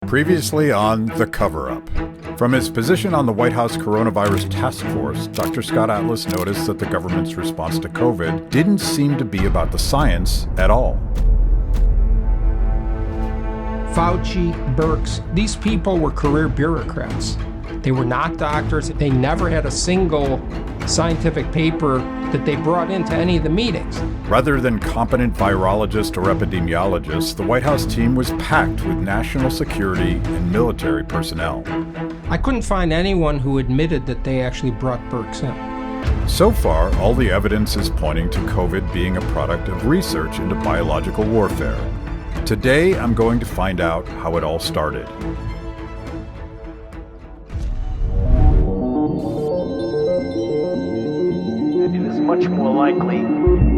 Previously on The Coverup. From his position on the White House Coronavirus Task Force, Dr. Scott Atlas noticed that the government's response to COVID didn't seem to be about the science at all. Fauci, Birx, these people were career bureaucrats. They were not doctors. They never had a single scientific paper that they brought into any of the meetings. Rather than competent virologists or epidemiologists, the White House team was packed with national security and military personnel. I couldn't find anyone who admitted that they actually brought Birx in. So far, all the evidence is pointing to COVID being a product of research into biological warfare. Today, I'm going to find out how it all started. It is much more likely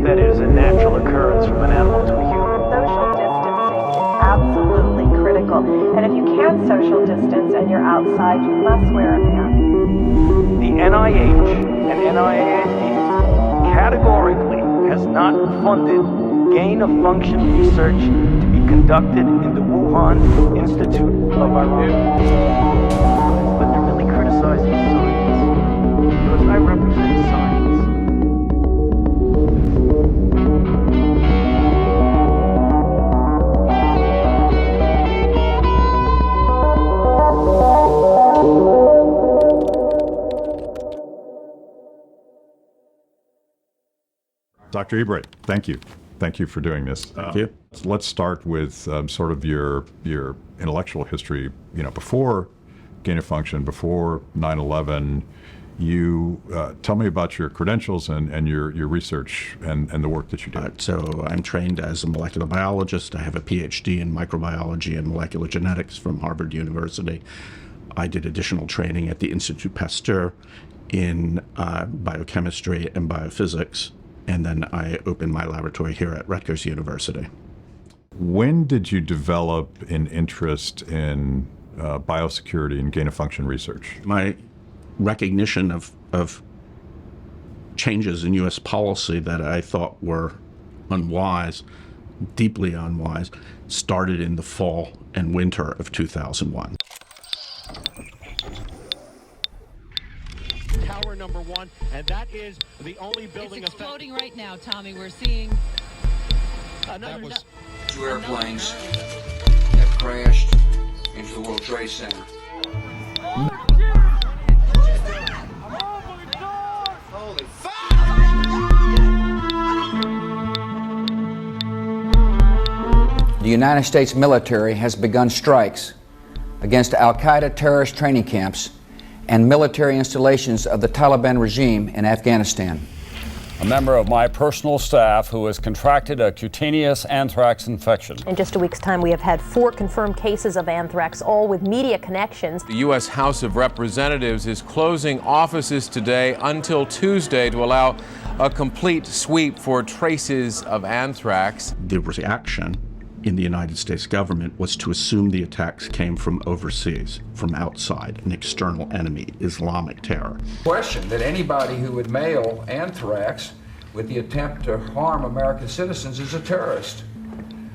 that it is a natural occurrence from an animal to a human. Social distancing is absolutely critical. And if you can't social distance and you're outside, you must wear a mask. The NIH and NIAID categorically has not funded gain-of-function research to be conducted in the Wuhan Institute of Virology. But they're really criticizing science, because I represent science. Dr. Ebright, thank you. Thank you for doing this. Thank you. Let's start with sort of your intellectual history. You know, before gain of function, before 9/11, you tell me about your credentials and your research and the work that you do. So I'm trained as a molecular biologist. I have a PhD in microbiology and molecular genetics from Harvard University. I did additional training at the Institut Pasteur in biochemistry and biophysics. And then I opened my laboratory here at Rutgers University. When did you develop an interest in biosecurity and gain-of-function research? My recognition of changes in U.S. policy that I thought were unwise, deeply unwise, started in the fall and winter of 2001. Tower number 1, and that is the only building. It's exploding right now, Tommy. We're seeing Another. Two airplanes have crashed into the World Trade Center. Holy fuck! The United States military has begun strikes against Al-Qaeda terrorist training camps and military installations of the Taliban regime in Afghanistan. A member of my personal staff who has contracted a cutaneous anthrax infection. In just a week's time, we have had 4 confirmed cases of anthrax, all with media connections. The U.S. House of Representatives is closing offices today until Tuesday to allow a complete sweep for traces of anthrax. The reaction in the United States government was to assume the attacks came from overseas, from outside, an external enemy, Islamic terror. Question that anybody who would mail anthrax with the attempt to harm American citizens is a terrorist.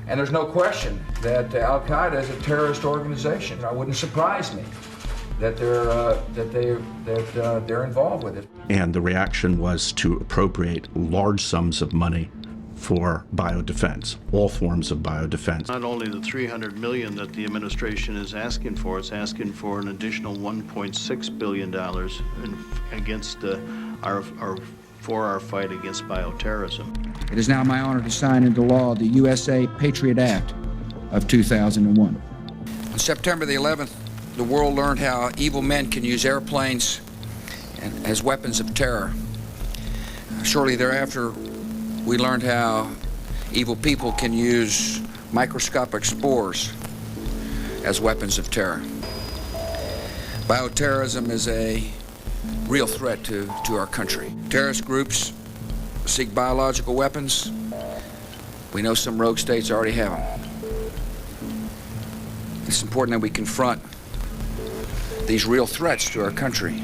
And there's no question that Al-Qaeda is a terrorist organization. It wouldn't surprise me that they're involved with it. And the reaction was to appropriate large sums of money for biodefense, all forms of biodefense. Not only the $300 million that the administration is asking for, it's asking for an additional $1.6 billion against our fight against bioterrorism. It is now my honor to sign into law the USA Patriot Act of 2001. On September the 11th, the world learned how evil men can use airplanes as weapons of terror. Shortly thereafter, we learned how evil people can use microscopic spores as weapons of terror. Bioterrorism is a real threat to our country. Terrorist groups seek biological weapons. We know some rogue states already have them. It's important that we confront these real threats to our country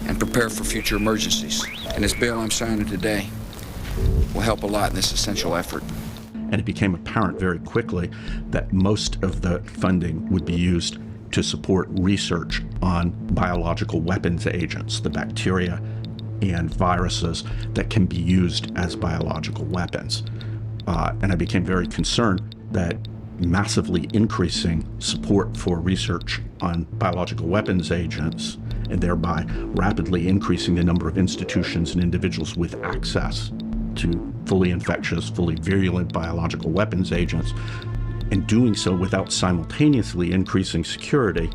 and prepare for future emergencies. And this bill I'm signing today will help a lot in this essential effort. And it became apparent very quickly that most of the funding would be used to support research on biological weapons agents, the bacteria and viruses that can be used as biological weapons. And I became very concerned that massively increasing support for research on biological weapons agents, and thereby rapidly increasing the number of institutions and individuals with access to fully infectious, fully virulent biological weapons agents, and doing so without simultaneously increasing security,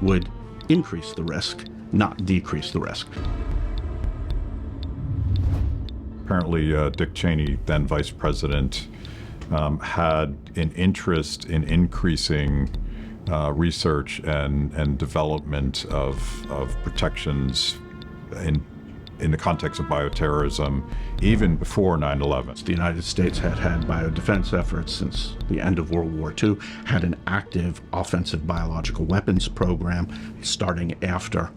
would increase the risk, not decrease the risk. Apparently, Dick Cheney, then vice president, had an interest in increasing research and development of protections in the context of bioterrorism, even before 9/11. The United States had had biodefense efforts since the end of World War II, had an active offensive biological weapons program starting after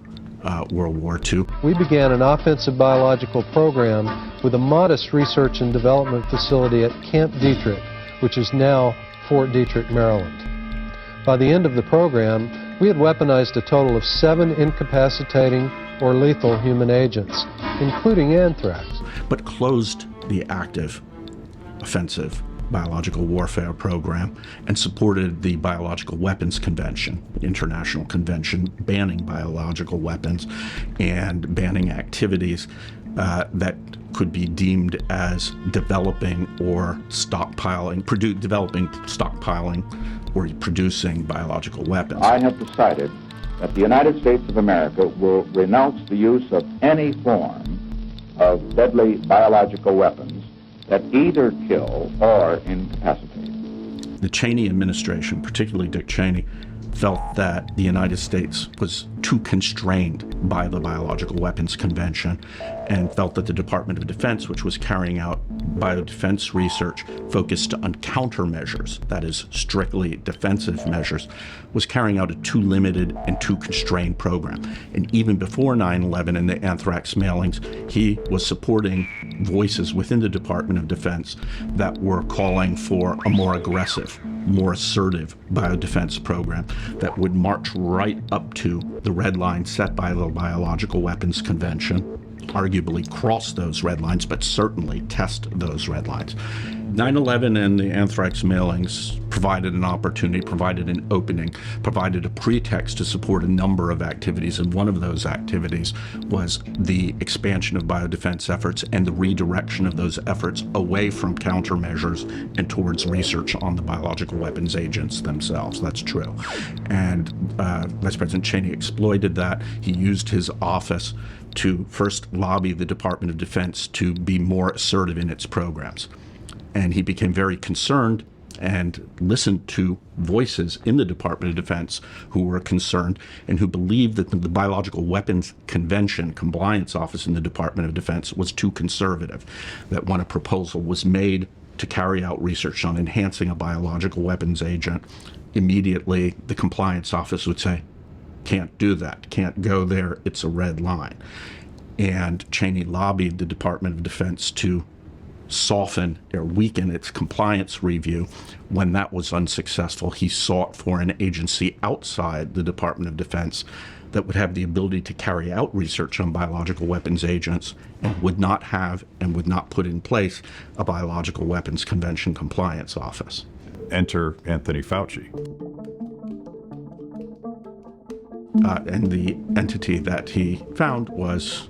World War II. We began an offensive biological program with a modest research and development facility at Camp Detrick, which is now Fort Detrick, Maryland. By the end of the program, we had weaponized a total of 7 incapacitating or lethal human agents, including anthrax. But closed the active offensive biological warfare program and supported the Biological Weapons Convention, international convention banning biological weapons and banning activities that could be deemed as developing or stockpiling, or producing biological weapons. I have decided that the United States of America will renounce the use of any form of deadly biological weapons that either kill or incapacitate. The Cheney administration, particularly Dick Cheney, felt that the United States was too constrained by the Biological Weapons Convention and felt that the Department of Defense, which was carrying out biodefense research focused on countermeasures, that is, strictly defensive measures, was carrying out a too limited and too constrained program. And even before 9/11 and the anthrax mailings, he was supporting voices within the Department of Defense that were calling for a more aggressive, more assertive biodefense program that would march right up to the red line set by the Biological Weapons Convention, arguably cross those red lines, but certainly test those red lines. 9/11 and the anthrax mailings provided an opportunity, provided an opening, provided a pretext to support a number of activities, and one of those activities was the expansion of biodefense efforts and the redirection of those efforts away from countermeasures and towards research on the biological weapons agents themselves. That's true. And Vice President Cheney exploited that. He used his office to first lobby the Department of Defense to be more assertive in its programs. And he became very concerned and listened to voices in the Department of Defense who were concerned and who believed that the Biological Weapons Convention Compliance Office in the Department of Defense was too conservative, that when a proposal was made to carry out research on enhancing a biological weapons agent, immediately the Compliance Office would say, can't do that, can't go there, it's a red line. And Cheney lobbied the Department of Defense to soften or weaken its compliance review. When that was unsuccessful, he sought for an agency outside the Department of Defense that would have the ability to carry out research on biological weapons agents and would not have and would not put in place a Biological Weapons Convention Compliance Office. Enter Anthony Fauci. And the entity that he found was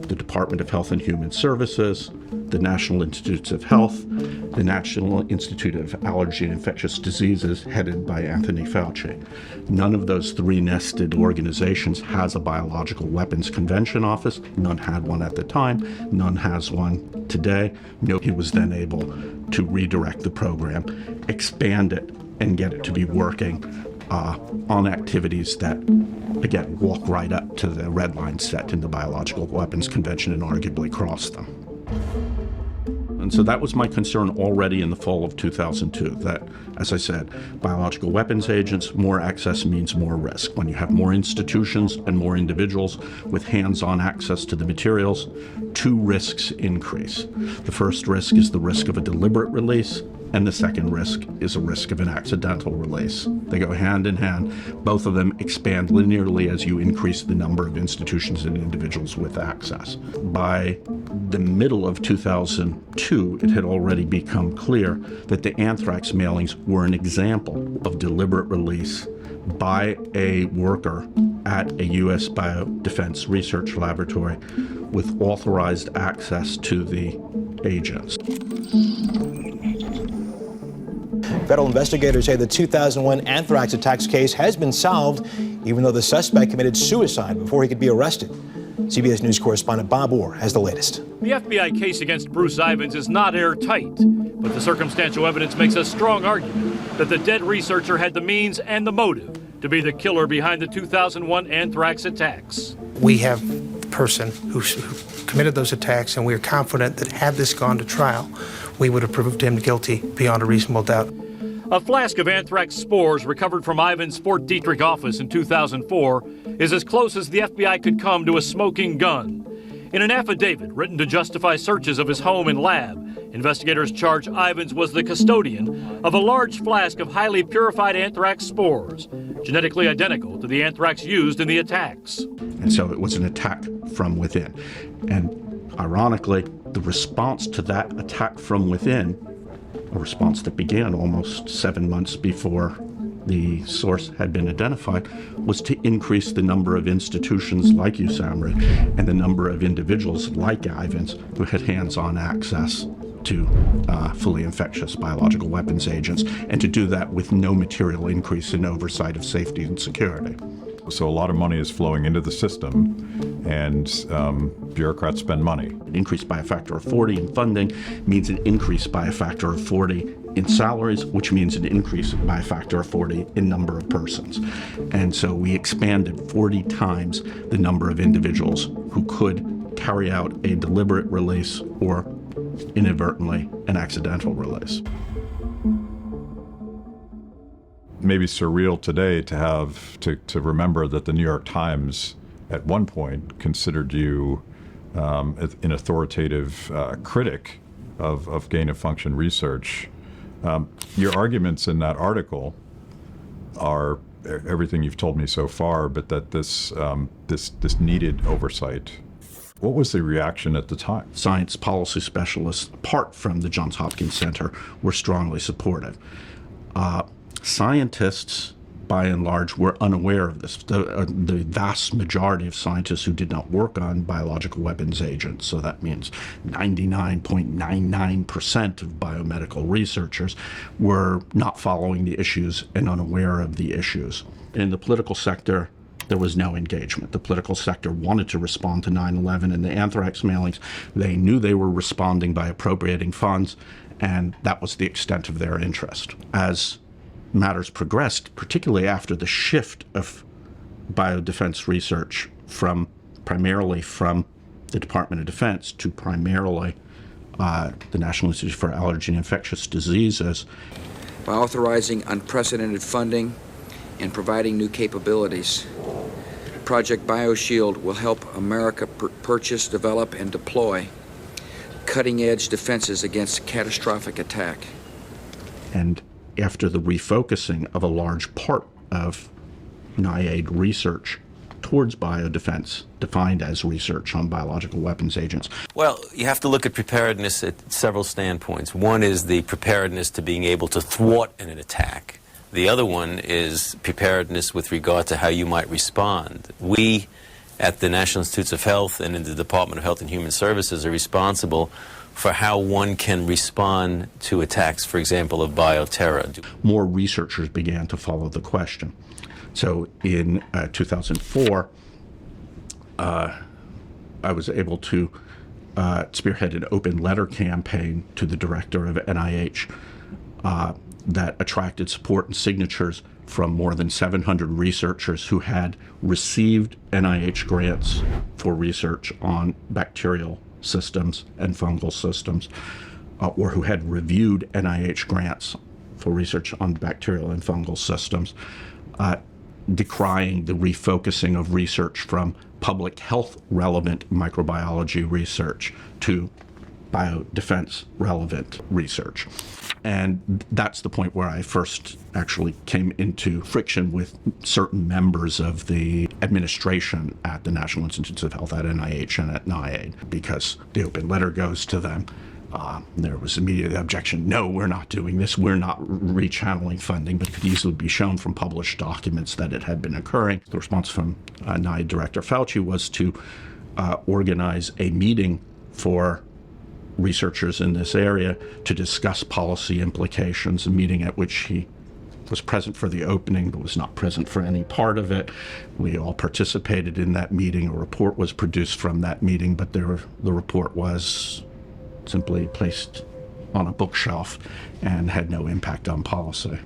the Department of Health and Human Services, the National Institutes of Health, the National Institute of Allergy and Infectious Diseases, headed by Anthony Fauci. None of those 3 nested organizations has a Biological Weapons Convention office. None had one at the time. None has one today. He was then able to redirect the program, expand it, and get it to be working on activities that, again, walk right up to the red line set in the Biological Weapons Convention and arguably cross them. And so that was my concern already in the fall of 2002, that, as I said, biological weapons agents, more access means more risk. When you have more institutions and more individuals with hands-on access to the materials, 2 risks increase. The first risk is the risk of a deliberate release. And the second risk is a risk of an accidental release. They go hand in hand. Both of them expand linearly as you increase the number of institutions and individuals with access. By the middle of 2002, it had already become clear that the anthrax mailings were an example of deliberate release by a worker at a U.S. biodefense research laboratory with authorized access to the agents. Federal investigators say the 2001 anthrax attacks case has been solved, even though the suspect committed suicide before he could be arrested. CBS News correspondent Bob Orr has the latest. The FBI case against Bruce Ivins is not airtight, but the circumstantial evidence makes a strong argument that the dead researcher had the means and the motive to be the killer behind the 2001 anthrax attacks. We have the person who committed those attacks, and we are confident that had this gone to trial, we would have proved him guilty beyond a reasonable doubt. A flask of anthrax spores recovered from Ivins' Fort Detrick office in 2004 is as close as the FBI could come to a smoking gun. In an affidavit written to justify searches of his home and lab, investigators charge Ivins was the custodian of a large flask of highly purified anthrax spores, genetically identical to the anthrax used in the attacks. And so it was an attack from within. And ironically, the response to that attack from within, a response that began almost 7 months before the source had been identified, was to increase the number of institutions like USAMRIID and the number of individuals like Ivins who had hands-on access to fully infectious biological weapons agents, and to do that with no material increase in oversight of safety and security. So a lot of money is flowing into the system, and bureaucrats spend money. An increase by a factor of 40 in funding means an increase by a factor of 40 in salaries, which means an increase by a factor of 40 in number of persons. And so we expanded 40 times the number of individuals who could carry out a deliberate release or inadvertently an accidental release. Maybe surreal today to have to remember that the New York Times at one point considered you an authoritative critic of gain-of-function research. Your arguments in that article are everything you've told me so far, but that this needed oversight. What was the reaction at the time? Science policy specialists, apart from the Johns Hopkins Center, were strongly supportive. Scientists, by and large, were unaware of this. The vast majority of scientists who did not work on biological weapons agents, so that means 99.99% of biomedical researchers, were not following the issues and unaware of the issues. In the political sector, there was no engagement. The political sector wanted to respond to 9/11 and the anthrax mailings. They knew they were responding by appropriating funds, and that was the extent of their interest. As matters progressed, particularly after the shift of biodefense research primarily from the Department of Defense to primarily the National Institute for Allergy and Infectious Diseases. By authorizing unprecedented funding and providing new capabilities, Project BioShield will help America purchase, develop, and deploy cutting-edge defenses against catastrophic attack. And after the refocusing of a large part of NIAID research towards biodefense, defined as research on biological weapons agents. Well, you have to look at preparedness at several standpoints. One is the preparedness to being able to thwart an attack. The other one is preparedness with regard to how you might respond. We at the National Institutes of Health and in the Department of Health and Human Services are responsible for how one can respond to attacks, for example, of bioterror. More researchers began to follow the question. So in 2004, I was able to spearhead an open letter campaign to the director of NIH that attracted support and signatures from more than 700 researchers who had received NIH grants for research on bacterial systems and fungal systems, or who had reviewed NIH grants for research on bacterial and fungal systems, decrying the refocusing of research from public health relevant microbiology research to biodefense relevant research. And that's the point where I first actually came into friction with certain members of the administration at the National Institutes of Health, at NIH and at NIAID, because the open letter goes to them. There was immediate objection. No, we're not doing this. We're not rechanneling funding, but it could easily be shown from published documents that it had been occurring. The response from NIAID Director Fauci was to organize a meeting for researchers in this area to discuss policy implications, a meeting at which he was present for the opening but was not present for any part of it. We all participated in that meeting. A report was produced from that meeting, but the report was simply placed on a bookshelf and had no impact on policy.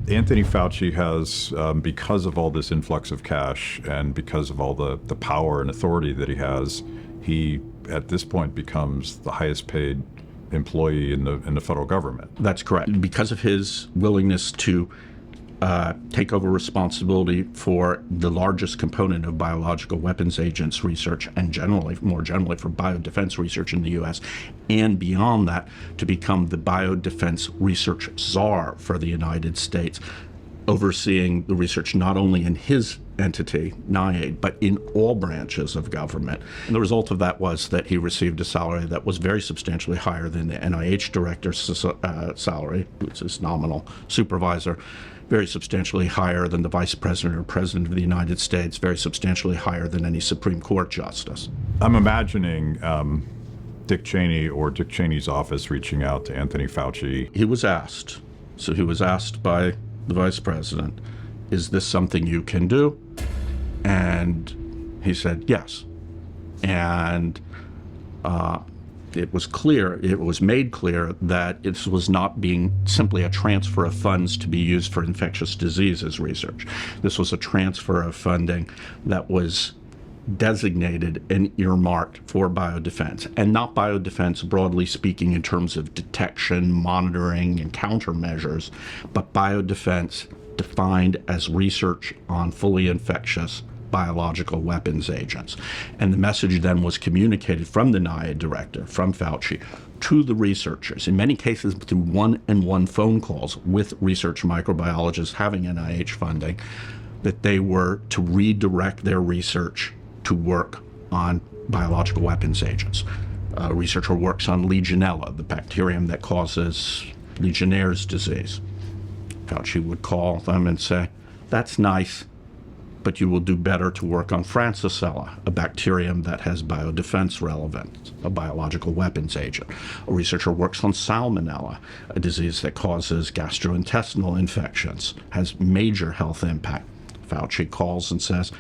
Anthony Fauci has, because of all this influx of cash and because of all the power and authority that he has, he at this point becomes the highest paid employee in the federal government. That's correct. Because of his willingness to take over responsibility for the largest component of biological weapons agents research and more generally for biodefense research in the U.S. and beyond that, to become the biodefense research czar for the United States, overseeing the research not only in his entity, NIAID, but in all branches of government. And the result of that was that he received a salary that was very substantially higher than the NIH director's salary, which is nominal supervisor, very substantially higher than the vice president or president of the United States, very substantially higher than any Supreme Court justice. I'm imagining Dick Cheney or Dick Cheney's office reaching out to Anthony Fauci. He was asked. So he was asked by the vice president, is this something you can do? And he said yes. And it was made clear that it was not being simply a transfer of funds to be used for infectious diseases research. This was a transfer of funding that was designated and earmarked for biodefense, and not biodefense broadly speaking in terms of detection, monitoring, and countermeasures, but biodefense defined as research on fully infectious biological weapons agents. And the message then was communicated from the NIAID director, from Fauci, to the researchers, in many cases through one-on-one phone calls with research microbiologists having NIH funding, that they were to redirect their research to work on biological weapons agents. A researcher works on Legionella, the bacterium that causes Legionnaire's disease. Fauci would call them and say, that's nice, but you will do better to work on Francisella, a bacterium that has biodefense relevance, a biological weapons agent. A researcher works on Salmonella, a disease that causes gastrointestinal infections, has major health impact. Fauci calls and says,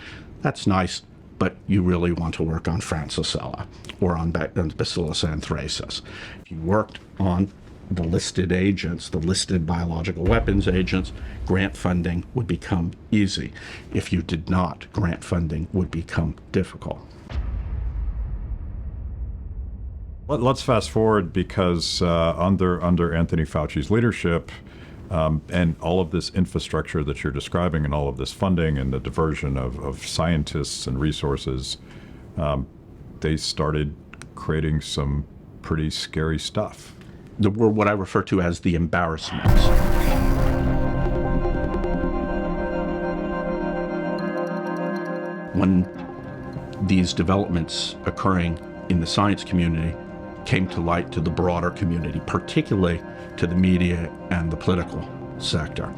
that's nice, but you really want to work on Francisella or on Bacillus anthracis. If you worked on the listed agents, the listed biological weapons agents, grant funding would become easy. If you did not, grant funding would become difficult. Let's fast forward, because under Anthony Fauci's leadership and all of this infrastructure that you're describing and all of this funding and the diversion of scientists and resources, they started creating some pretty scary stuff. There were what I refer to as the embarrassments. When these developments occurring in the science community came to light to the broader community, particularly to the media and the political sector,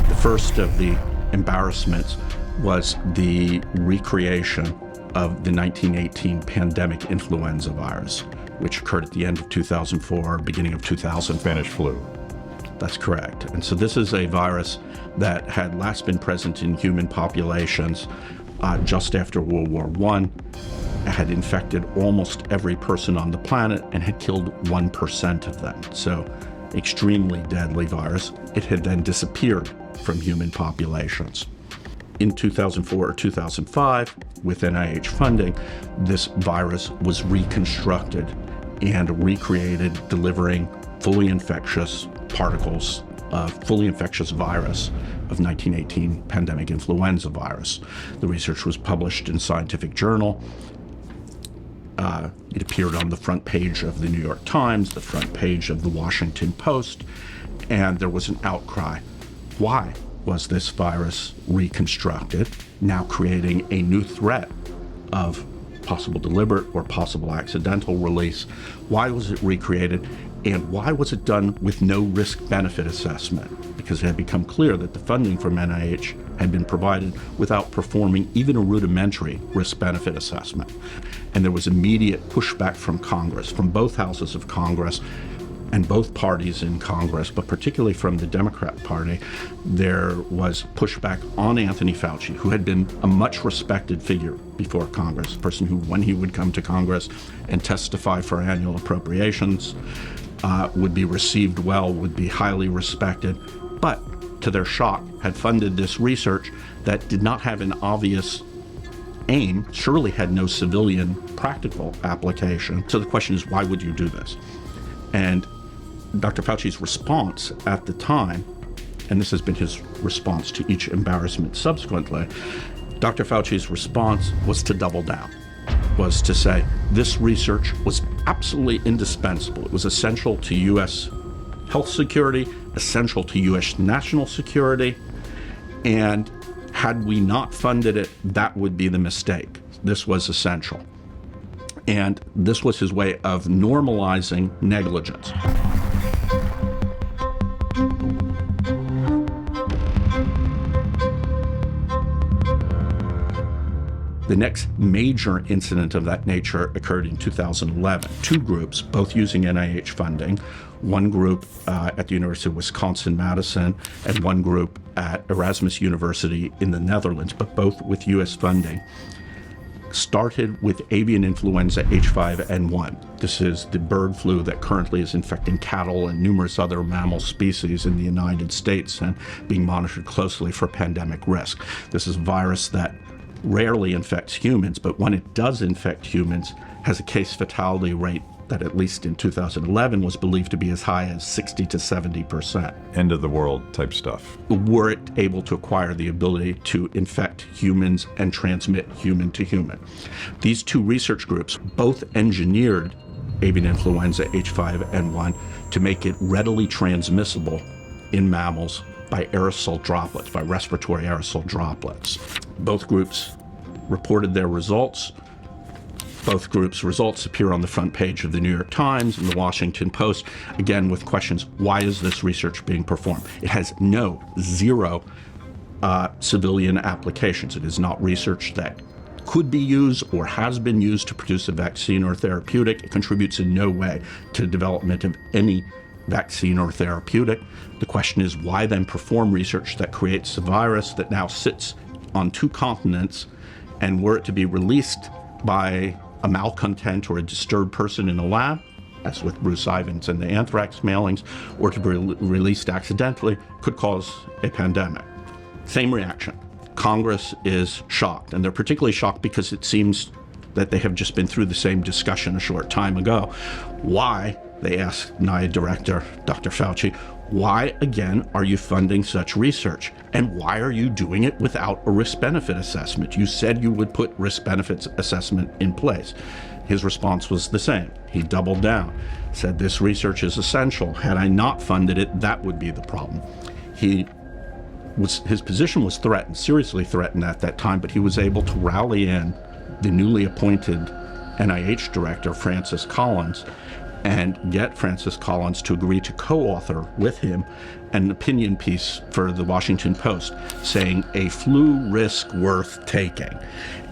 the first of the embarrassments was the recreation of the 1918 pandemic influenza virus, which occurred at the end of 2004, beginning of 2000. Spanish flu. That's correct. And so this is a virus that had last been present in human populations just after World War I, had infected almost every person on the planet and had killed 1% of them. So extremely deadly virus. It had then disappeared from human populations. In 2004 or 2005, with NIH funding, this virus was reconstructed and recreated, delivering fully infectious particles, fully infectious virus of 1918 pandemic influenza virus. The research was published in Scientific Journal. It appeared on the front page of the New York Times, the front page of the Washington Post, and there was an outcry. Why was this virus reconstructed, now creating a new threat of possible deliberate or possible accidental release? Why was it recreated? And why was it done with no risk-benefit assessment? Because it had become clear that the funding from NIH had been provided without performing even a rudimentary risk-benefit assessment. And there was immediate pushback from Congress, from both houses of Congress and both parties in Congress, but particularly from the Democrat Party. There was pushback on Anthony Fauci, who had been a much respected figure before Congress, a person who, when he would come to Congress and testify for annual appropriations, would be received well, would be highly respected, but to their shock, had funded this research that did not have an obvious aim, surely had no civilian practical application. So the question is, why would you do this? And Dr. Fauci's response at the time, and this has been his response to each embarrassment subsequently, Dr. Fauci's response was to double down, was to say this research was absolutely indispensable. It was essential to U.S. health security, essential to U.S. national security, and had we not funded it, that would be the mistake. This was essential. And this was his way of normalizing negligence. The next major incident of that nature occurred in 2011. Two groups, both using NIH funding, one group at the University of Wisconsin-Madison and one group at Erasmus University in the Netherlands, but both with U.S. funding, started with avian influenza H5N1. This is the bird flu that currently is infecting cattle and numerous other mammal species in the United States and being monitored closely for pandemic risk. This is a virus that rarely infects humans, but when it does infect humans, has a case fatality rate that, at least in 2011, was believed to be as high as 60 to 70%. End of the world type stuff. Were it able to acquire the ability to infect humans and transmit human to human. These two research groups both engineered avian influenza H5N1 to make it readily transmissible in mammals by aerosol droplets, by respiratory aerosol droplets. Both groups reported their results. Both groups' results appear on the front page of the New York Times and the Washington Post, again with questions, why is this research being performed? It has zero civilian applications. It is not research that could be used or has been used to produce a vaccine or therapeutic. It contributes in no way to the development of any vaccine or therapeutic. The question is, why then perform research that creates a virus that now sits on two continents, and were it to be released by a malcontent or a disturbed person in a lab, as with Bruce Ivins and the anthrax mailings, or to be released accidentally, could cause a pandemic. Same reaction. Congress is shocked, and they're particularly shocked because it seems that they have just been through the same discussion a short time ago. Why, they asked NIAID Director Dr. Fauci, why again are you funding such research? And why are you doing it without a risk-benefit assessment? You said you would put risk-benefit assessment in place. His response was the same. He doubled down, said this research is essential. Had I not funded it, that would be the problem. His position was threatened, seriously threatened at that time, but he was able to rally in the newly appointed NIH director, Francis Collins, and get Francis Collins to agree to co-author with him an opinion piece for the Washington Post saying a flu risk worth taking,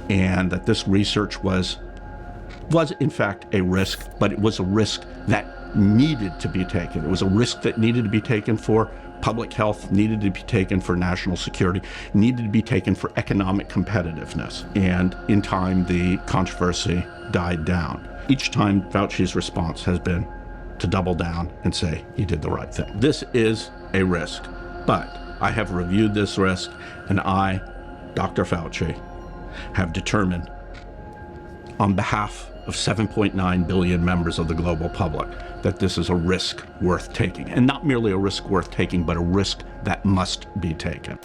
and that this research was in fact a risk, but it was a risk that needed to be taken. It was a risk that needed to be taken for public health, needed to be taken for national security, needed to be taken for economic competitiveness. And in time, the controversy died down. Each time, Fauci's response has been to double down and say he did the right thing. This is a risk, but I have reviewed this risk, and I, Dr. Fauci, have determined on behalf of 7.9 billion members of the global public that this is a risk worth taking. And not merely a risk worth taking, but a risk that must be taken.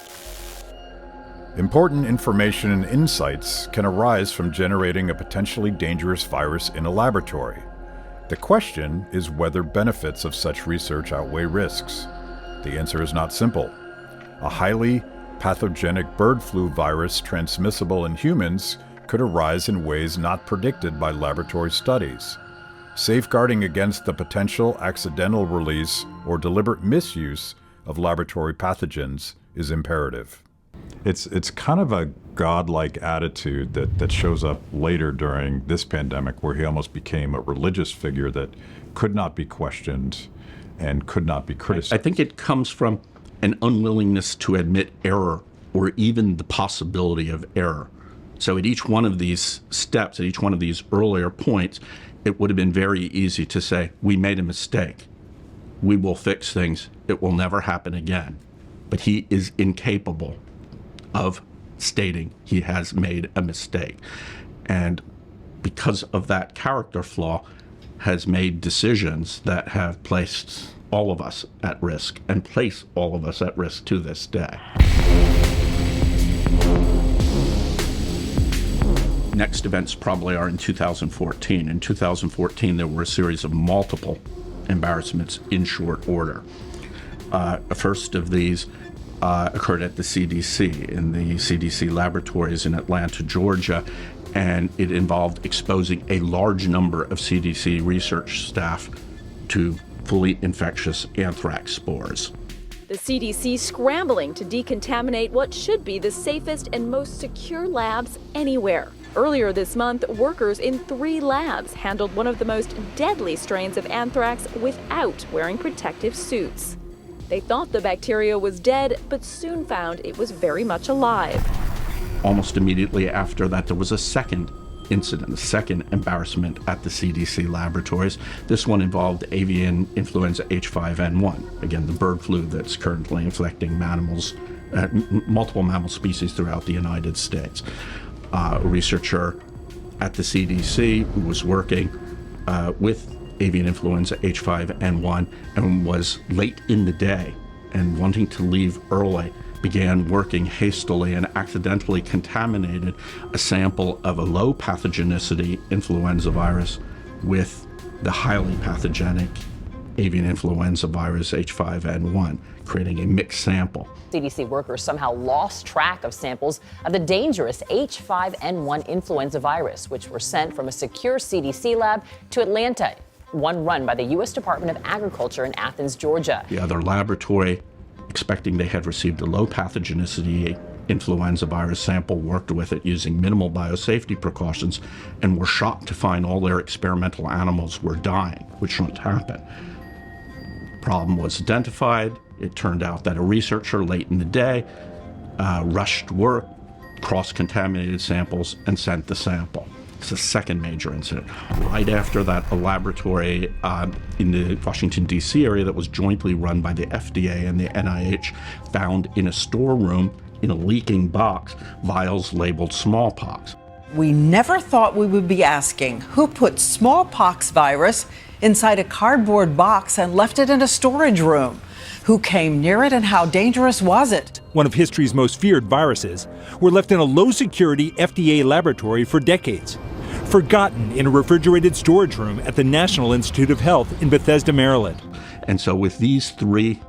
Important information and insights can arise from generating a potentially dangerous virus in a laboratory. The question is whether benefits of such research outweigh risks. The answer is not simple. A highly pathogenic bird flu virus transmissible in humans could arise in ways not predicted by laboratory studies. Safeguarding against the potential accidental release or deliberate misuse of laboratory pathogens is imperative. It's kind of a godlike attitude that shows up later during this pandemic, where he almost became a religious figure that could not be questioned and could not be criticized. I think it comes from an unwillingness to admit error or even the possibility of error. So at each one of these steps, at each one of these earlier points, it would have been very easy to say, we made a mistake. We will fix things. It will never happen again. But he is incapable of stating he has made a mistake. And because of that character flaw, has made decisions that have placed all of us at risk and place all of us at risk to this day. Next events probably are in 2014. In 2014, there were a series of multiple embarrassments in short order. The first of these occurred at the CDC, in the CDC laboratories in Atlanta, Georgia, and it involved exposing a large number of CDC research staff to fully infectious anthrax spores. The CDC scrambling to decontaminate what should be the safest and most secure labs anywhere. Earlier this month, workers in 3 labs handled one of the most deadly strains of anthrax without wearing protective suits. They thought the bacteria was dead, but soon found it was very much alive. Almost immediately after that, there was a second incident, a second embarrassment at the CDC laboratories. This one involved avian influenza H5N1, again, the bird flu that's currently infecting mammals, multiple mammal species throughout the United States. A researcher at the CDC who was working with avian influenza H5N1 and was late in the day and wanting to leave early, began working hastily and accidentally contaminated a sample of a low pathogenicity influenza virus with the highly pathogenic avian influenza virus H5N1, creating a mixed sample. CDC workers somehow lost track of samples of the dangerous H5N1 influenza virus, which were sent from a secure CDC lab to Atlanta, one run by the U.S. Department of Agriculture in Athens, Georgia. The other laboratory, expecting they had received a low pathogenicity influenza virus sample, worked with it using minimal biosafety precautions, and were shocked to find all their experimental animals were dying, which shouldn't happen. Problem was identified. It turned out that a researcher late in the day rushed work, cross-contaminated samples, and sent the sample. It's the second major incident. Right after that, a laboratory in the Washington, D.C. area that was jointly run by the FDA and the NIH found in a storeroom, in a leaking box, vials labeled smallpox. We never thought we would be asking who put smallpox virus inside a cardboard box and left it in a storage room. Who came near it and how dangerous was it? One of history's most feared viruses were left in a low-security FDA laboratory for decades, forgotten in a refrigerated storage room at the National Institute of Health in Bethesda, Maryland. And so with these 3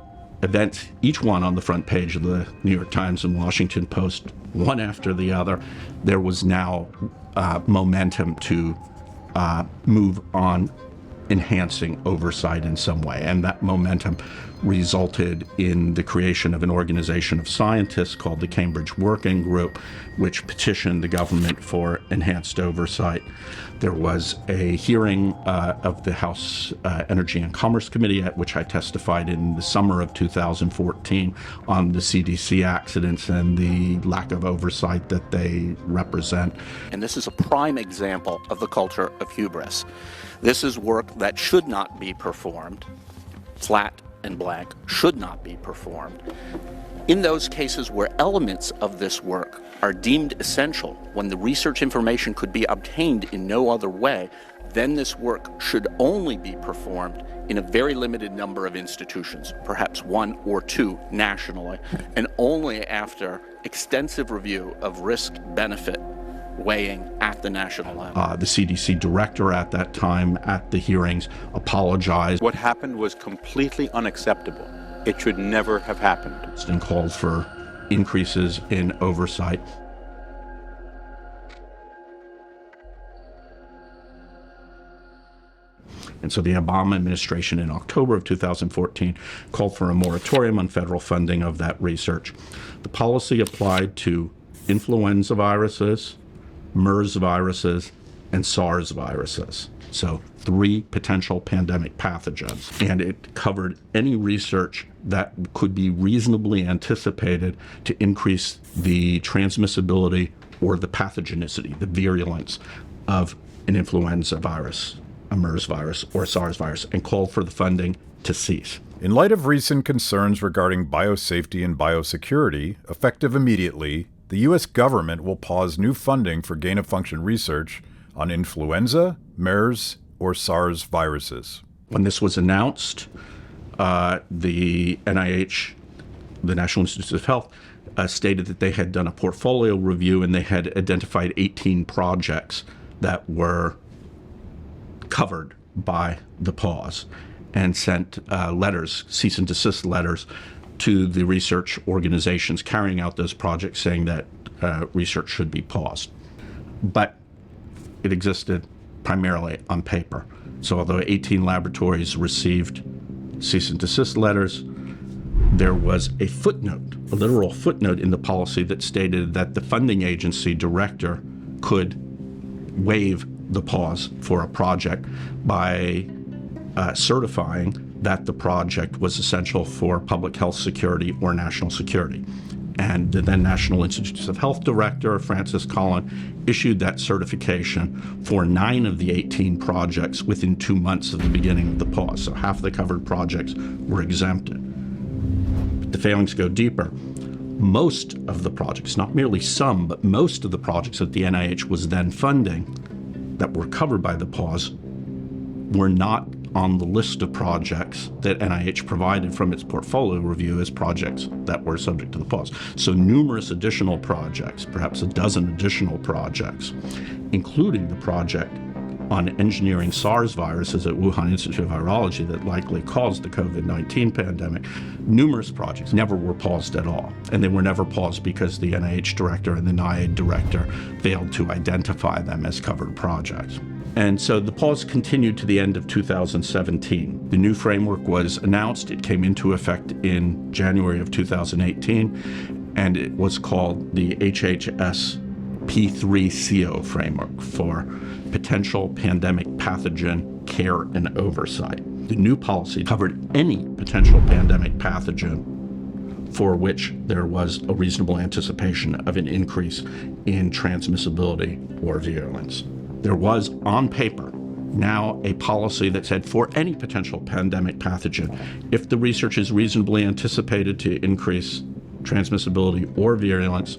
events, each one on the front page of the New York Times and Washington Post, one after the other, there was now momentum to move on enhancing oversight in some way. And that momentum resulted in the creation of an organization of scientists called the Cambridge Working Group, which petitioned the government for enhanced oversight. There was a hearing of the House Energy and Commerce Committee at which I testified in the summer of 2014 on the CDC accidents and the lack of oversight that they represent. And this is a prime example of the culture of hubris. This is work that should not be performed, flat and blank, should not be performed. In those cases where elements of this work are deemed essential, when the research information could be obtained in no other way, then this work should only be performed in a very limited number of institutions, perhaps 1 or 2 nationally, and only after extensive review of risk-benefit weighing at the national level. The CDC director at that time, at the hearings, apologized. What happened was completely unacceptable. It should never have happened. And called for increases in oversight. And so the Obama administration in October of 2014 called for a moratorium on federal funding of that research. The policy applied to influenza viruses, MERS viruses, and SARS viruses. So 3 potential pandemic pathogens. And it covered any research that could be reasonably anticipated to increase the transmissibility or the pathogenicity, the virulence of an influenza virus, a MERS virus, or a SARS virus, and called for the funding to cease. In light of recent concerns regarding biosafety and biosecurity, effective immediately, the U.S. government will pause new funding for gain-of-function research on influenza, MERS, or SARS viruses. When this was announced, the NIH, the National Institutes of Health, stated that they had done a portfolio review and they had identified 18 projects that were covered by the pause, and sent letters, cease and desist letters, to the research organizations carrying out those projects saying that research should be paused. But it existed primarily on paper. So although 18 laboratories received cease and desist letters, there was a footnote, a literal footnote in the policy that stated that the funding agency director could waive the pause for a project by certifying that the project was essential for public health security or national security. And the then National Institutes of Health director, Francis Collin, issued that certification for 9 of the 18 projects within 2 months of the beginning of the pause. So half the covered projects were exempted. But the failings go deeper. Most of the projects, not merely some, but most of the projects that the NIH was then funding that were covered by the pause were not on the list of projects that NIH provided from its portfolio review as projects that were subject to the pause. So numerous additional projects, perhaps a dozen additional projects, including the project on engineering SARS viruses at Wuhan Institute of Virology that likely caused the COVID-19 pandemic, numerous projects never were paused at all. And they were never paused because the NIH director and the NIAID director failed to identify them as covered projects. And so the pause continued to the end of 2017. The new framework was announced. It came into effect in January of 2018, and it was called the HHS P3CO framework for potential pandemic pathogen care and oversight. The new policy covered any potential pandemic pathogen for which there was a reasonable anticipation of an increase in transmissibility or virulence. There was, on paper, now a policy that said for any potential pandemic pathogen, if the research is reasonably anticipated to increase transmissibility or virulence,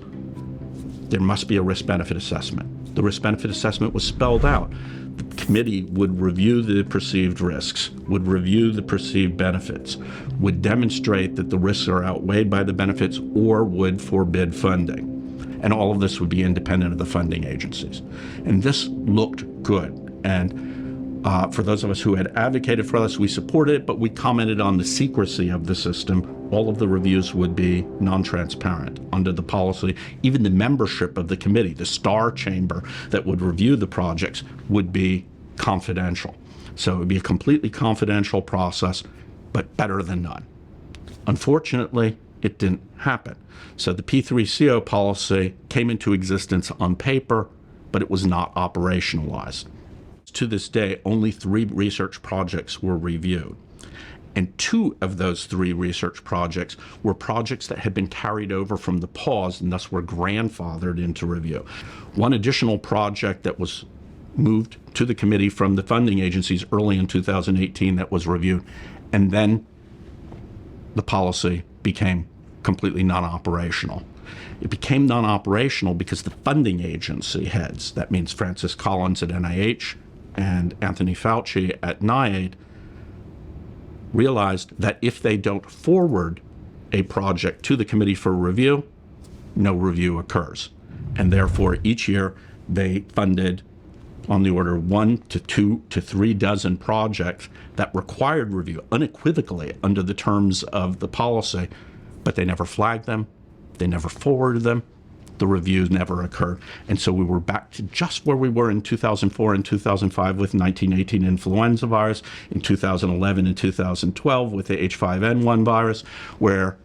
there must be a risk-benefit assessment. The risk-benefit assessment was spelled out. The committee would review the perceived risks, would review the perceived benefits, would demonstrate that the risks are outweighed by the benefits, or would forbid funding. And all of this would be independent of the funding agencies. And this looked good. And for those of us who had advocated for this, we supported it, but we commented on the secrecy of the system. All of the reviews would be non-transparent under the policy. Even the membership of the committee, the star chamber that would review the projects, would be confidential. So it would be a completely confidential process, but better than none. Unfortunately, it didn't happen. So the P3CO policy came into existence on paper, but it was not operationalized. To this day, only 3 research projects were reviewed. And 2 of those 3 research projects were projects that had been carried over from the pause and thus were grandfathered into review. One additional project that was moved to the committee from the funding agencies early in 2018 that was reviewed, and then the policy became completely non-operational. It became non-operational because the funding agency heads, that means Francis Collins at NIH and Anthony Fauci at NIAID realized that if they don't forward a project to the committee for review, no review occurs. And therefore, each year they funded on the order of 1 to 2 to 3 dozen projects that required review unequivocally under the terms of the policy, but they never flagged them, they never forwarded them, the reviews never occurred. And so we were back to just where we were in 2004 and 2005 with 1918 influenza virus, in 2011 and 2012 with the H5N1 virus, where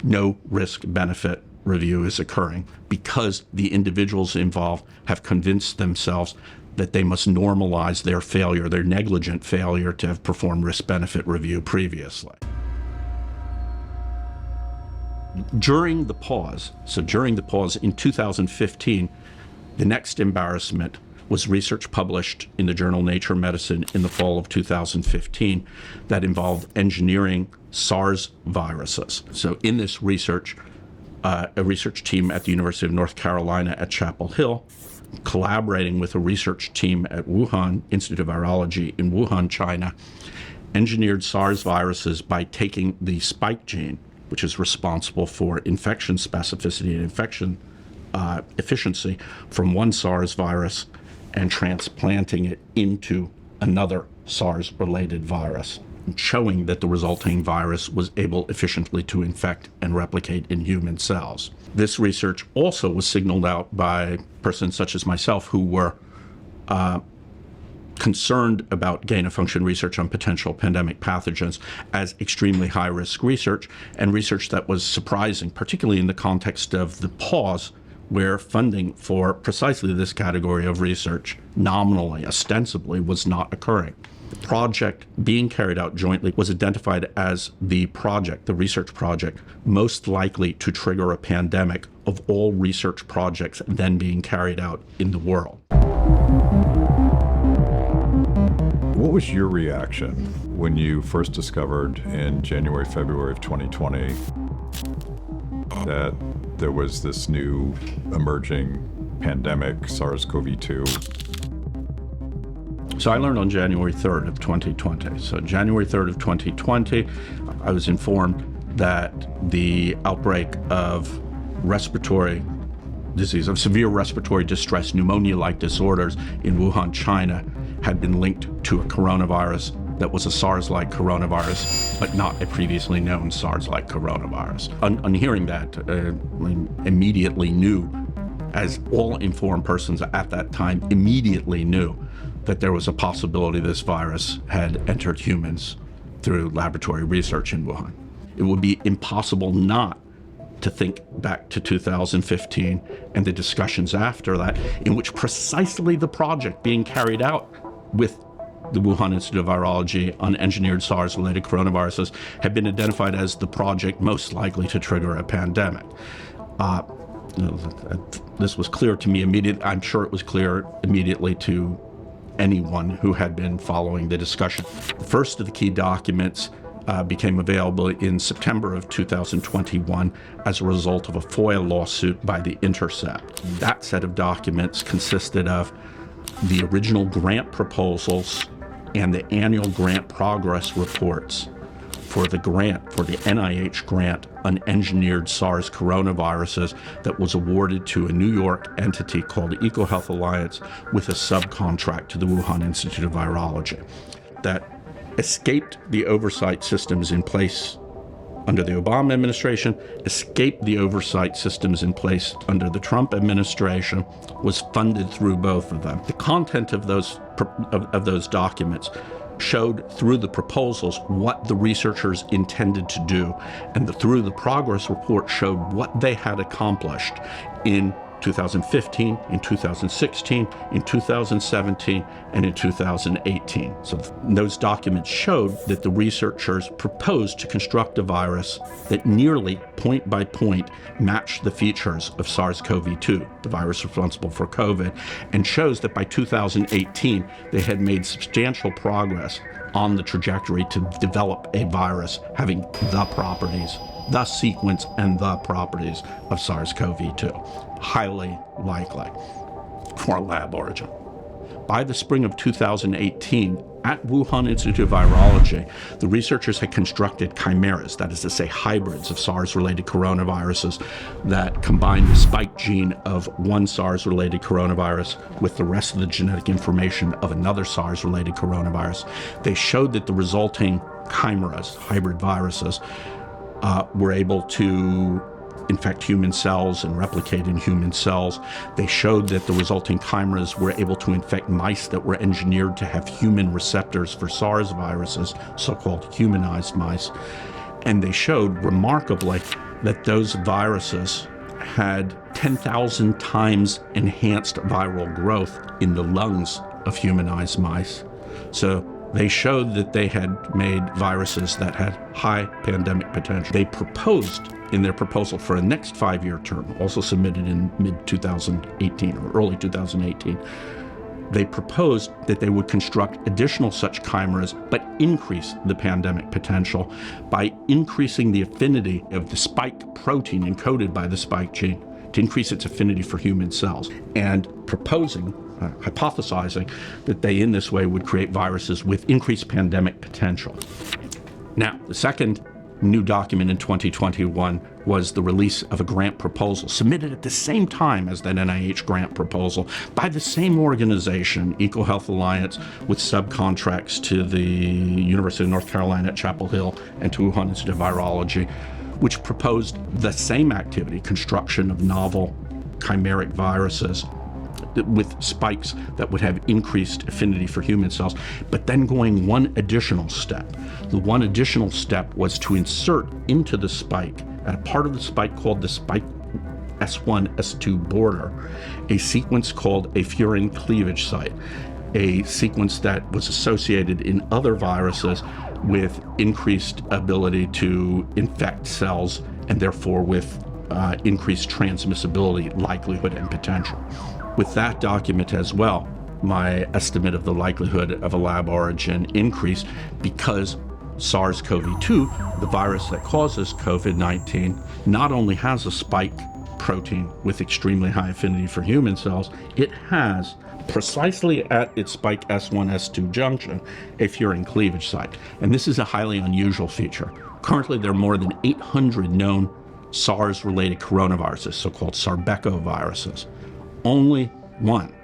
no risk-benefit review is occurring because the individuals involved have convinced themselves that they must normalize their failure, their negligent failure to have performed risk-benefit review previously. During the pause in 2015, the next embarrassment was research published in the journal Nature Medicine in the fall of 2015 that involved engineering SARS viruses. So in this research, a research team at the University of North Carolina at Chapel Hill, collaborating with a research team at Wuhan Institute of Virology in Wuhan, China, engineered SARS viruses by taking the spike gene, which is responsible for infection specificity and infection efficiency, from one SARS virus and transplanting it into another SARS-related virus, showing that the resulting virus was able efficiently to infect and replicate in human cells. This research also was signaled out by persons such as myself who were concerned about gain-of-function research on potential pandemic pathogens as extremely high-risk research, and research that was surprising, particularly in the context of the pause where funding for precisely this category of research nominally, ostensibly, was not occurring. The project being carried out jointly was identified as the research project, most likely to trigger a pandemic of all research projects then being carried out in the world. What was your reaction when you first discovered in January, February of 2020 that there was this new emerging pandemic, SARS-CoV-2? So I learned on January 3rd of 2020. So January 3rd of 2020, I was informed that the outbreak of respiratory disease, of severe respiratory distress, pneumonia-like disorders in Wuhan, China, had been linked to a coronavirus that was a SARS-like coronavirus, but not a previously known SARS-like coronavirus. On hearing that, I immediately knew, as all informed persons at that time immediately knew, that there was a possibility this virus had entered humans through laboratory research in Wuhan. It would be impossible not to think back to 2015 and the discussions after that, in which precisely the project being carried out with the Wuhan Institute of Virology on engineered SARS-related coronaviruses had been identified as the project most likely to trigger a pandemic. This was clear to me immediately. I'm sure it was clear immediately to anyone who had been following the discussion. The first of the key documents became available in September of 2021 as a result of a FOIA lawsuit by The Intercept. That set of documents consisted of the original grant proposals and the annual grant progress reports for the NIH grant on engineered SARS coronaviruses that was awarded to a New York entity called EcoHealth Alliance with a subcontract to the Wuhan Institute of Virology. That escaped the oversight systems in place under the Obama administration, escaped the oversight systems in place under the Trump administration, was funded through both of them. The content of those documents showed through the proposals what the researchers intended to do, and through the progress report showed what they had accomplished in 2015, in 2016, in 2017, and in 2018. So those documents showed that the researchers proposed to construct a virus that nearly point by point matched the features of SARS-CoV-2, the virus responsible for COVID, and shows that by 2018 they had made substantial progress on the trajectory to develop a virus having the properties, the sequence and the properties of SARS-CoV-2. Highly likely for a lab origin. by the spring of 2018, at Wuhan Institute of Virology, the researchers had constructed chimeras, that is to say hybrids of SARS-related coronaviruses that combined the spike gene of one SARS-related coronavirus with the rest of the genetic information of another SARS-related coronavirus. They showed that the resulting chimeras, hybrid viruses, were able to infect human cells and replicate in human cells. They showed that the resulting chimeras were able to infect mice that were engineered to have human receptors for SARS viruses, so-called humanized mice. And they showed, remarkably, that those viruses had 10,000 times enhanced viral growth in the lungs of humanized mice. So they showed that they had made viruses that had high pandemic potential. They proposed in their proposal for a next 5-year term, also submitted in mid-2018 or early 2018, they proposed that they would construct additional such chimeras, but increase the pandemic potential by increasing the affinity of the spike protein encoded by the spike gene to increase its affinity for human cells, and proposing, hypothesizing, that they in this way would create viruses with increased pandemic potential. Now, the second new document in 2021 was the release of a grant proposal submitted at the same time as that NIH grant proposal by the same organization, EcoHealth Alliance, with subcontracts to the University of North Carolina at Chapel Hill and to Wuhan Institute of Virology, which proposed the same activity, construction of novel chimeric viruses with spikes that would have increased affinity for human cells, but then going one additional step. The one additional step was to insert into the spike, at a part of the spike called the spike S1, S2 border, a sequence called a furin cleavage site, a sequence that was associated in other viruses with increased ability to infect cells and therefore with increased transmissibility, likelihood, and potential. With that document as well, my estimate of the likelihood of a lab origin increased because SARS-CoV-2, the virus that causes COVID-19, not only has a spike protein with extremely high affinity for human cells, it has precisely at its spike S1, S2 junction, a furin cleavage site. And this is a highly unusual feature. Currently, there are more than 800 known SARS-related coronaviruses, so-called sarbecoviruses. Only one,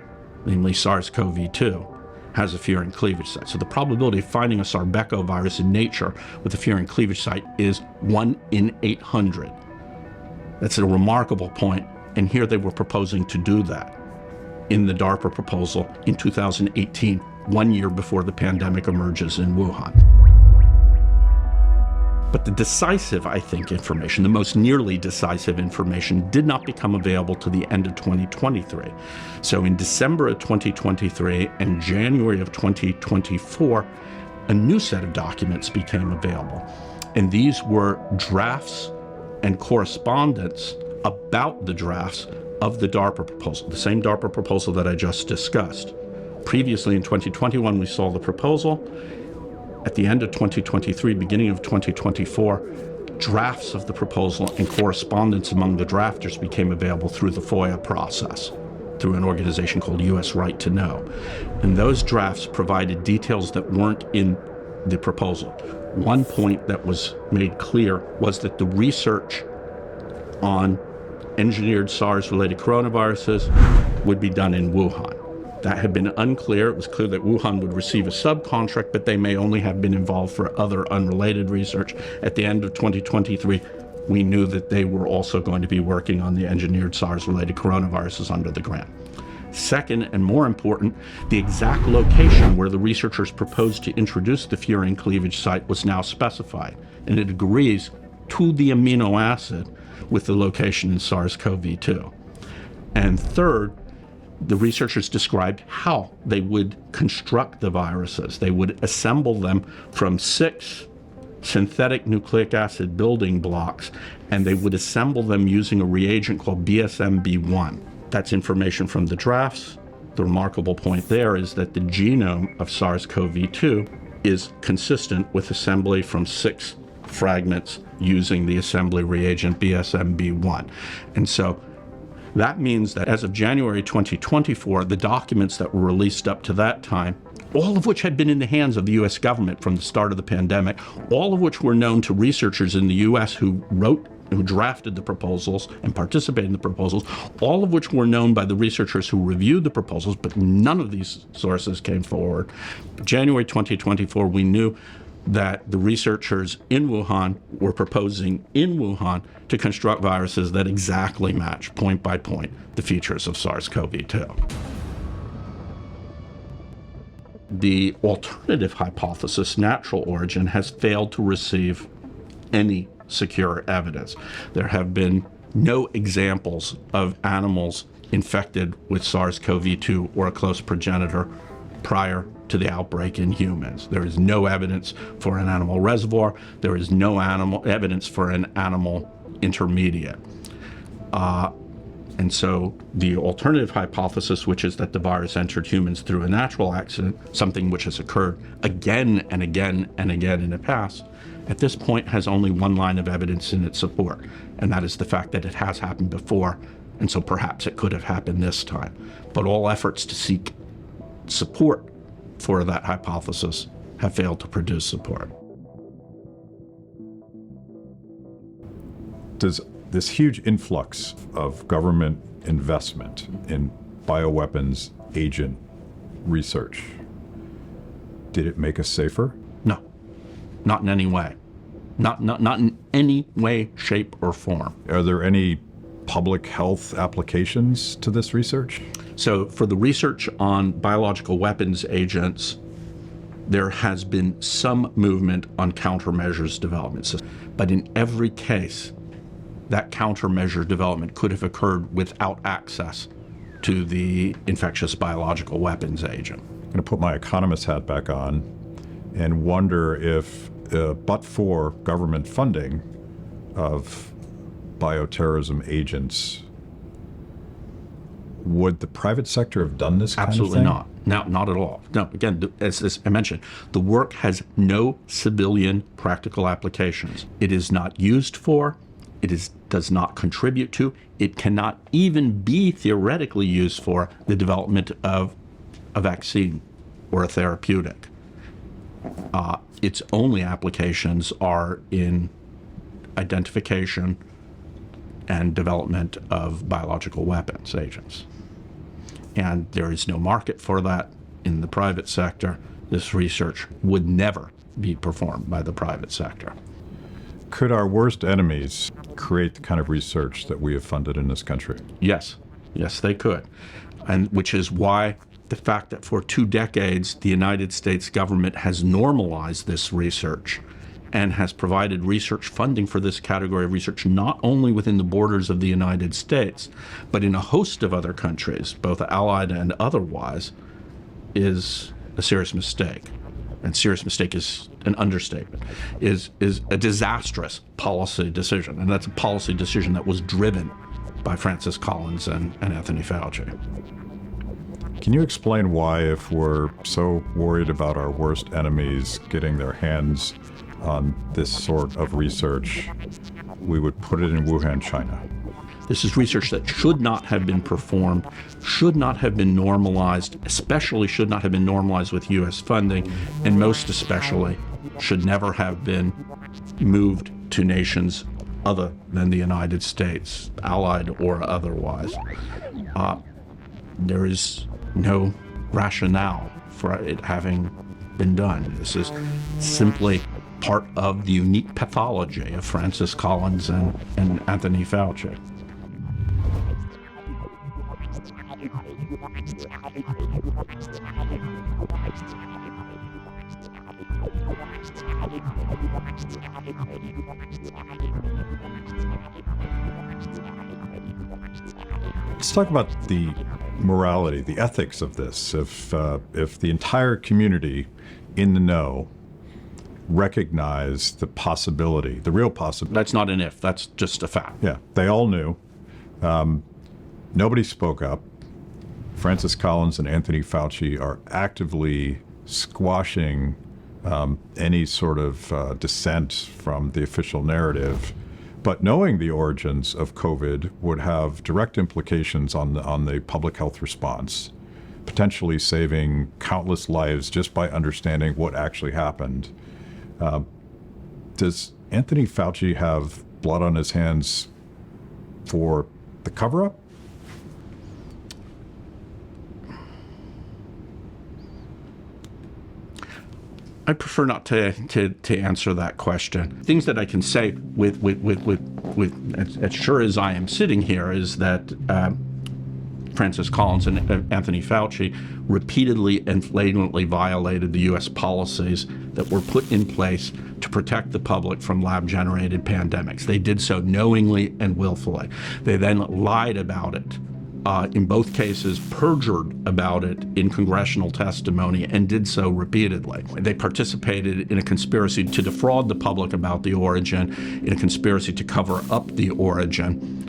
namely SARS-CoV-2, has a furin cleavage site. So the probability of finding a sarbecovirus in nature with a furin cleavage site is 1 in 800. That's a remarkable point, and here they were proposing to do that in the DARPA proposal in 2018, 1 year before the pandemic emerges in Wuhan. But the decisive, I think, information, the most nearly decisive information, did not become available to the end of 2023. So in December of 2023 and January of 2024, a new set of documents became available. And these were drafts and correspondence about the drafts of the DARPA proposal, the same DARPA proposal that I just discussed. Previously in 2021, we saw the proposal. At the end of 2023, beginning of 2024, drafts of the proposal and correspondence among the drafters became available through the FOIA process, through an organization called U.S. Right to Know. And those drafts provided details that weren't in the proposal. One point that was made clear was that the research on engineered SARS-related coronaviruses would be done in Wuhan. That had been unclear. It was clear that Wuhan would receive a subcontract, but they may only have been involved for other unrelated research. At the end of 2023, we knew that they were also going to be working on the engineered SARS-related coronaviruses under the grant. Second, and more important, the exact location where the researchers proposed to introduce the furin cleavage site was now specified, and it agrees to the amino acid with the location in SARS-CoV-2. And third, the researchers described how they would construct the viruses. They would assemble them from 6 synthetic nucleic acid building blocks, and they would assemble them using a reagent called BSMB1. That's information from the drafts. The remarkable point there is that the genome of SARS-CoV-2 is consistent with assembly from 6 fragments using the assembly reagent BSMB1. And so That means that as of January 2024, the documents that were released up to that time, all of which had been in the hands of the U.S. government from the start of the pandemic, all of which were known to researchers in the U.S. who drafted the proposals and participated in the proposals, all of which were known by the researchers who reviewed the proposals, but none of these sources came forward. January 2024, we knew that the researchers in Wuhan were proposing in Wuhan to construct viruses that exactly match, point by point, the features of SARS-CoV-2. The alternative hypothesis, natural origin, has failed to receive any secure evidence. There have been no examples of animals infected with SARS-CoV-2 or a close progenitor prior to the outbreak in humans. There is no evidence for an animal reservoir. There is no evidence for an animal intermediate. And so the alternative hypothesis, which is that the virus entered humans through a natural accident, something which has occurred again and again and again in the past, at this point has only one line of evidence in its support, and that is the fact that it has happened before, and so perhaps it could have happened this time. But all efforts to seek support for that hypothesis have failed to produce support. Does this huge influx of government investment in bioweapons agent research, did it make us safer? No, not in any way. Not in any way, shape, or form. Are there any public health applications to this research? So for the research on biological weapons agents, there has been some movement on countermeasures development. But in every case, that countermeasure development could have occurred without access to the infectious biological weapons agent. I'm going to put my economist hat back on and wonder if, but for government funding of bioterrorism agents, would the private sector have done this kind of thing? Absolutely not. No, not at all. No, again, as I mentioned, the work has no civilian practical applications. It is not used for, does not contribute to, it cannot even be theoretically used for the development of a vaccine or a therapeutic. Its only applications are in identification and development of biological weapons agents. And there is no market for that in the private sector. This research would never be performed by the private sector. Could our worst enemies create the kind of research that we have funded in this country? Yes, yes, they could. And which is why the fact that for 2 decades, the United States government has normalized this research and has provided research funding for this category of research, not only within the borders of the United States, but in a host of other countries, both allied and otherwise, is a serious mistake. And serious mistake is an understatement, is a disastrous policy decision. And that's a policy decision that was driven by Francis Collins and Anthony Fauci. Can you explain why, if we're so worried about our worst enemies getting their hands on this sort of research, we would put it in Wuhan, China? This is research that should not have been performed, should not have been normalized, especially should not have been normalized with U.S. funding, and most especially should never have been moved to nations other than the United States, allied or otherwise. There is no rationale for it having been done. This is simply part of the unique pathology of Francis Collins and Anthony Fauci. Let's talk about the morality, the ethics of this. If the entire community in the know recognize the possibility, the real possibility. That's not an if, that's just a fact. Yeah, they all knew. Nobody spoke up. Francis Collins and Anthony Fauci are actively squashing any sort of dissent from the official narrative But knowing the origins of COVID would have direct implications on the public health response, potentially saving countless lives just by understanding what actually happened. Does Anthony Fauci have blood on his hands for the cover-up? I prefer not to answer that question. Things that I can say with as sure as I am sitting here is that Francis Collins and Anthony Fauci repeatedly and flagrantly violated the U.S. policies that were put in place to protect the public from lab-generated pandemics. They did so knowingly and willfully. They then lied about it. In both cases, perjured about it in congressional testimony and did so repeatedly. They participated in a conspiracy to defraud the public about the origin, in a conspiracy to cover up the origin,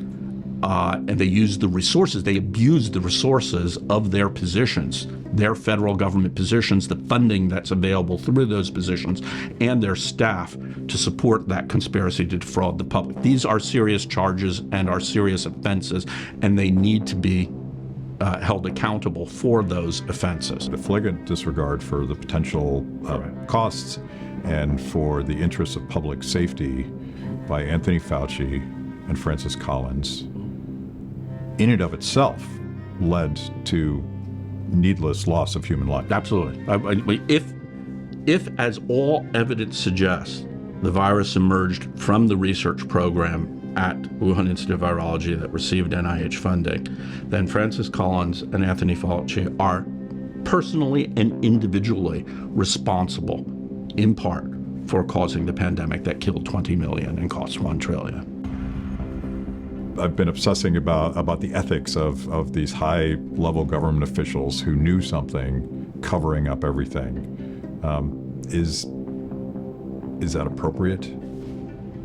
and they used the resources, they abused the resources of their positions, their federal government positions, the funding that's available through those positions, and their staff to support that conspiracy to defraud the public. These are serious charges and are serious offenses, and they need to be held accountable for those offenses. The flagrant disregard for the potential costs and for the interests of public safety by Anthony Fauci and Francis Collins, in and of itself, led to needless loss of human life. Absolutely. If, as all evidence suggests, the virus emerged from the research program at Wuhan Institute of Virology that received NIH funding, then Francis Collins and Anthony Fauci are personally and individually responsible, in part, for causing the pandemic that killed 20 million and cost $1 trillion. I've been obsessing about the ethics of these high-level government officials who knew something, covering up everything. Is that appropriate?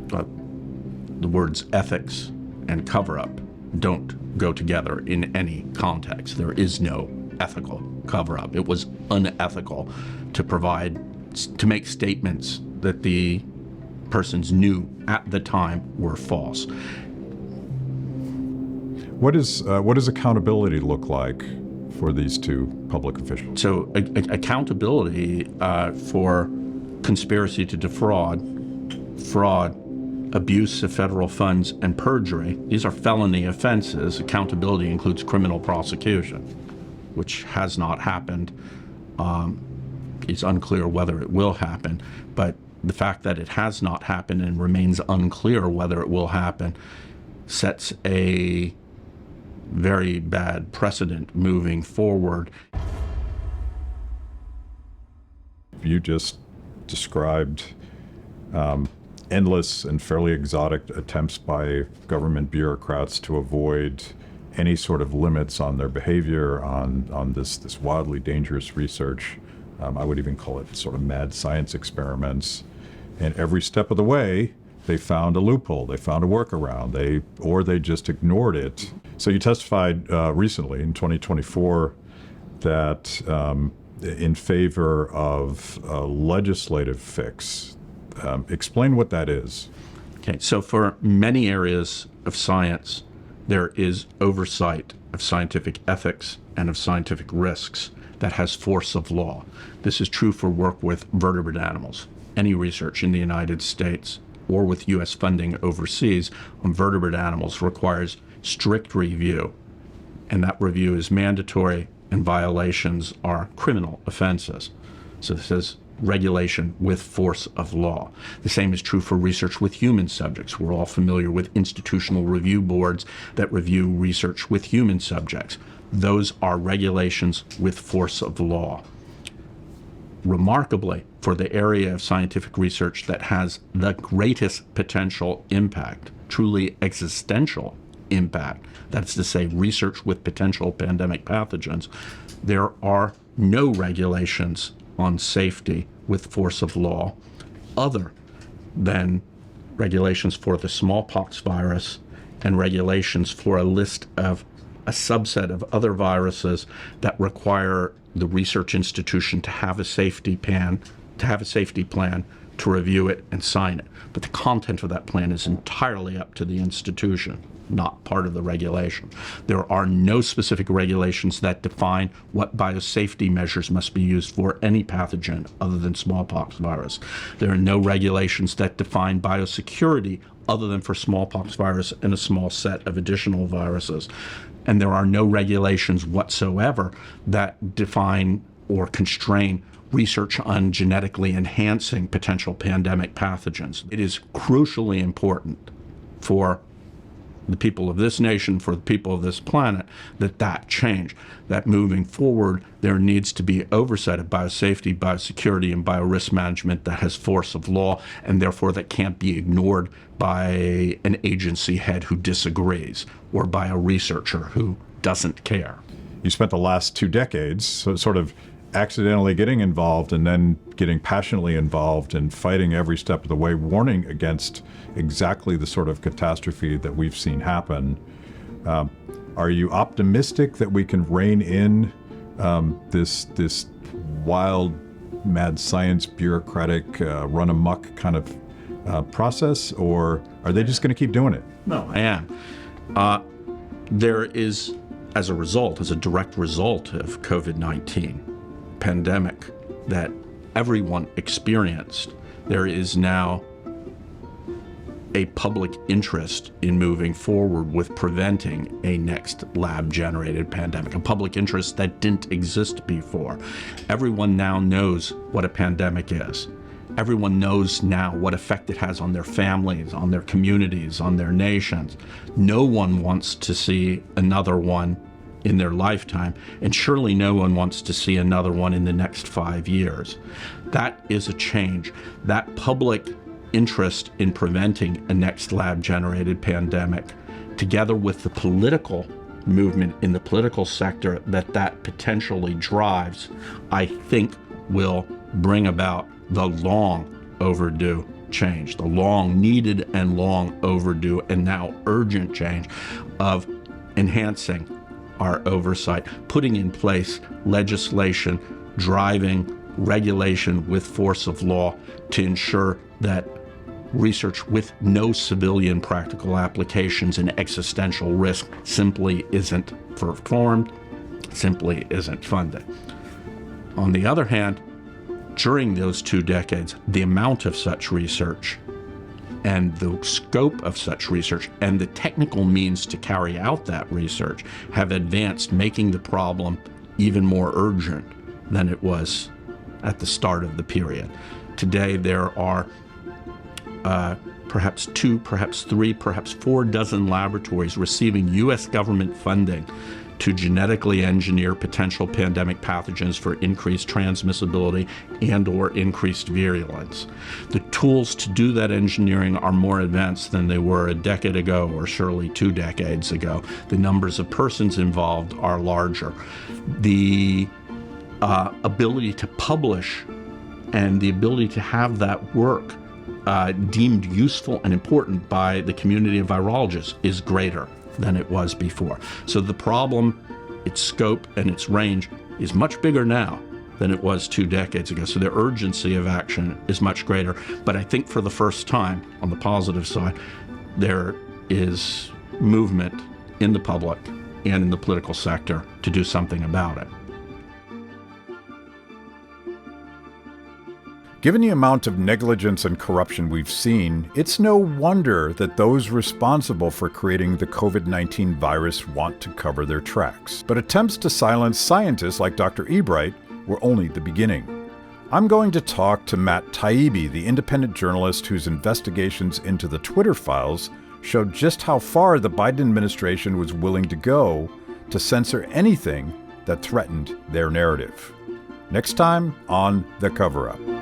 The words ethics and cover-up don't go together in any context. There is no ethical cover-up. It was unethical to make statements that the persons knew at the time were false. What does accountability look like for these two public officials? So accountability for conspiracy to defraud, fraud, abuse of federal funds, and perjury, these are felony offenses. Accountability includes criminal prosecution, which has not happened. It's unclear whether it will happen, but the fact that it has not happened and remains unclear whether it will happen sets a very bad precedent moving forward. You just described endless and fairly exotic attempts by government bureaucrats to avoid any sort of limits on their behavior, on this wildly dangerous research. I would even call it sort of mad science experiments. And every step of the way, they found a loophole, they found a workaround, they just ignored it. So you testified recently in 2024 that in favor of a legislative fix. Explain what that is. Okay, so for many areas of science, there is oversight of scientific ethics and of scientific risks that has force of law. This is true for work with vertebrate animals. Any research in the United States or with U.S. funding overseas on vertebrate animals requires strict review, and that review is mandatory, and violations are criminal offenses. So this is regulation with force of law. The same is true for research with human subjects. We're all familiar with institutional review boards that review research with human subjects. Those are regulations with force of law. Remarkably, for the area of scientific research that has the greatest potential impact, truly existential impact, that's to say research with potential pandemic pathogens, there are no regulations on safety with force of law other than regulations for the smallpox virus and regulations for a list of a subset of other viruses that require the research institution to have a safety plan to review it and sign it. But the content of that plan is entirely up to the institution, not part of the regulation. There are no specific regulations that define what biosafety measures must be used for any pathogen other than smallpox virus. There are no regulations that define biosecurity other than for smallpox virus and a small set of additional viruses. And there are no regulations whatsoever that define or constrain research on genetically enhancing potential pandemic pathogens. It is crucially important for the people of this nation, for the people of this planet, that change, that moving forward there needs to be oversight of biosafety, biosecurity, and biorisk management that has force of law, and therefore that can't be ignored by an agency head who disagrees or by a researcher who doesn't care. You spent the last 2 decades sort of accidentally getting involved and then getting passionately involved and fighting every step of the way, warning against exactly the sort of catastrophe that we've seen happen. Are you optimistic that we can rein in this wild, mad science, bureaucratic, run amok kind of process, or are they just going to keep doing it? No, I am. There is, as a direct result of COVID-19 pandemic that everyone experienced, there is now a public interest in moving forward with preventing a next lab-generated pandemic, a public interest that didn't exist before. Everyone now knows what a pandemic is. Everyone knows now what effect it has on their families, on their communities, on their nations. No one wants to see another one in their lifetime, and surely no one wants to see another one in the next 5 years. That is a change. That public interest in preventing a next lab-generated pandemic, together with the political movement in the political sector that potentially drives, I think will bring about the long overdue change, the long needed and long overdue and now urgent change of enhancing our oversight, putting in place legislation, driving regulation with force of law to ensure that research with no civilian practical applications and existential risk simply isn't performed, simply isn't funded. On the other hand, during those 2 decades, the amount of such research and the scope of such research and the technical means to carry out that research have advanced, making the problem even more urgent than it was at the start of the period. Today, there are perhaps 2, perhaps 3, perhaps 4 dozen laboratories receiving U.S. government funding to genetically engineer potential pandemic pathogens for increased transmissibility and or increased virulence. The tools to do that engineering are more advanced than they were a decade ago or surely 2 decades ago. The numbers of persons involved are larger. The ability to publish and the ability to have that work deemed useful and important by the community of virologists is greater than it was before. So the problem, its scope and its range is much bigger now than it was 2 decades ago. So the urgency of action is much greater. But I think for the first time, on the positive side, there is movement in the public and in the political sector to do something about it. Given the amount of negligence and corruption we've seen, it's no wonder that those responsible for creating the COVID-19 virus want to cover their tracks. But attempts to silence scientists like Dr. Ebright were only the beginning. I'm going to talk to Matt Kibbe, the independent journalist whose investigations into the Twitter files showed just how far the Biden administration was willing to go to censor anything that threatened their narrative. Next time on The Coverup.